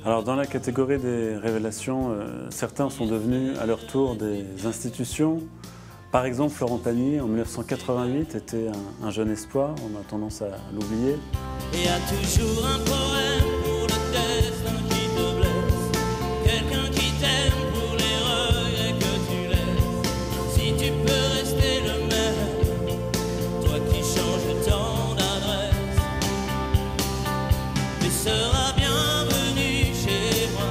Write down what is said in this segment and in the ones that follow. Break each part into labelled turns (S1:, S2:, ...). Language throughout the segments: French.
S1: Alors dans la catégorie des révélations, certains sont devenus à leur tour des institutions. Par exemple, Florent Pagny, en 1988, était un jeune espoir, on a tendance à l'oublier.
S2: Il y a toujours un poème pour le destin qui te blesse, quelqu'un qui t'aime pour les regrets que tu laisses. Si tu peux rester le même, toi qui changes tant d'adresse, tu seras bienvenu chez moi,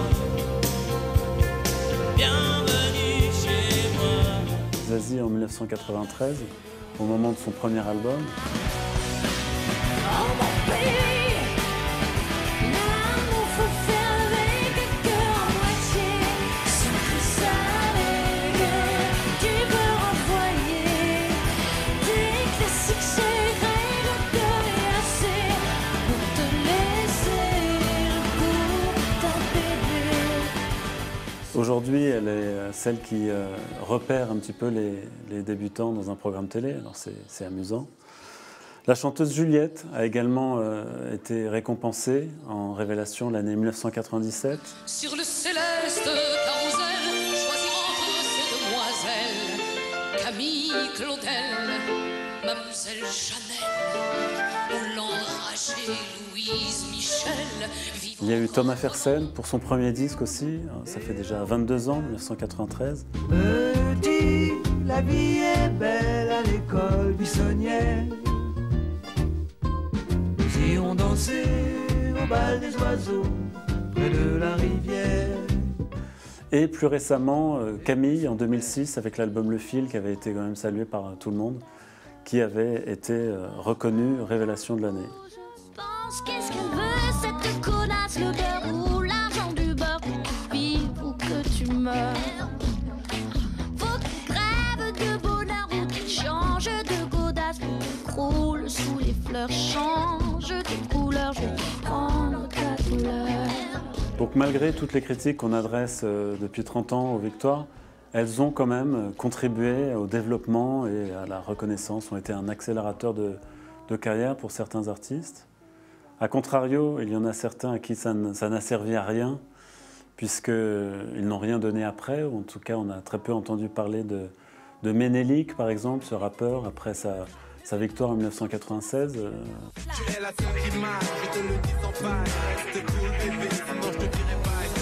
S2: bienvenue chez moi.
S1: Zazie en 1993, au moment de son premier album. Aujourd'hui, elle est celle qui repère un petit peu les débutants dans un programme télé, alors c'est amusant. La chanteuse Juliette a également été récompensée en révélation l'année 1997.
S3: Sur le céleste carrousel, choisir entre ces demoiselles, Camille, Claudel, Mademoiselle Jeannelle, ou l'enragée Louise Michel.
S1: Il y a eu Thomas Fersen pour son premier disque aussi, ça fait déjà 22 ans, 1993.
S4: Petit, la vie est belle à l'école buissonnière. Nous irons danser au bal des oiseaux, près de la rivière.
S1: Et plus récemment, Camille, en 2006, avec l'album Le Fil, qui avait été quand même salué par tout le monde, qui avait été reconnue révélation de l'année.
S5: Qu'est-ce qu'elle veut, cette connasse, le beurre ou l'argent du beurre, que tu vives ou que tu meurs. Faut que tu crèves de bonheur ou qu'il change de godasse, ou qu'il croule sous les fleurs, change de couleur, je vais prendre ta douleur.
S1: Donc malgré toutes les critiques qu'on adresse depuis 30 ans aux Victoires, elles ont quand même contribué au développement et à la reconnaissance, ont été un accélérateur de carrière pour certains artistes. A contrario, il y en a certains à qui ça n'a servi à rien, puisqu'ils n'ont rien donné après, ou en tout cas on a très peu entendu parler de Ménélique, par exemple, ce rappeur, après sa victoire en 1996.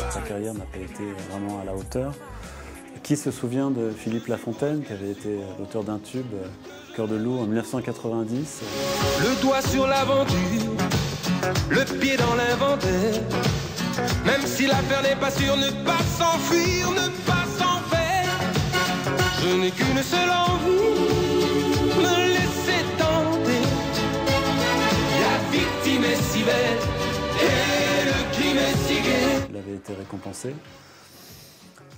S1: Sa carrière n'a pas été vraiment à la hauteur. Qui se souvient de Philippe Lafontaine, qui avait été l'auteur d'un tube, Cœur de loup, en 1990.
S6: Le doigt sur l'aventure, le pied dans l'inventaire. Même si l'affaire n'est pas sûre, ne pas s'enfuir, ne pas s'en faire. Je n'ai qu'une seule envie, me laisser tenter. La victime est si belle et le crime est si gai.
S1: Il avait été récompensé.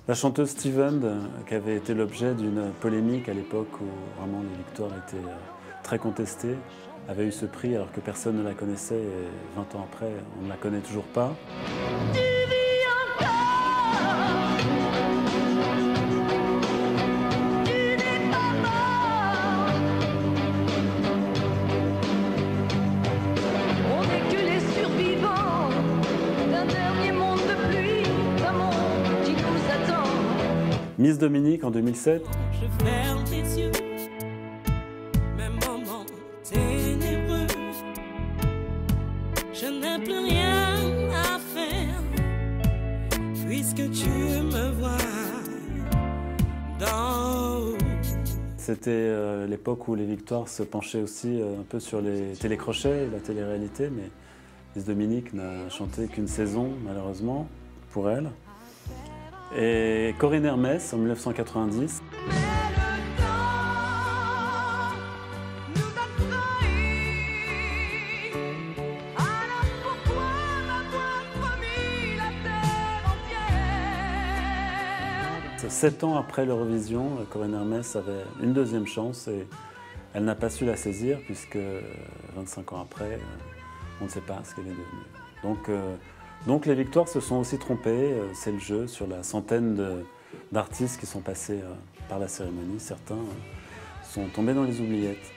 S1: La chanteuse Steven, qui avait été l'objet d'une polémique à l'époque où vraiment les victoires étaient très contestées, avait eu ce prix alors que personne ne la connaissait et 20 ans après, on ne la connaît toujours pas. Miss Dominique en 2007.
S2: Je ferme les yeux, même moment ténébreux. Je n'ai plus rien à faire, puisque tu me vois d'en haut.
S1: C'était l'époque où les victoires se penchaient aussi un peu sur les télécrochets et la télé-réalité, mais Miss Dominique n'a chanté qu'une saison, malheureusement, pour elle. Et Corinne Hermès en 1990. Sept ans après l'Eurovision, Corinne Hermès avait une deuxième chance et elle n'a pas su la saisir puisque 25 ans après, on ne sait pas ce qu'elle est devenue. Donc les victoires se sont aussi trompées, c'est le jeu, sur la centaine d'artistes qui sont passés par la cérémonie. Certains sont tombés dans les oubliettes.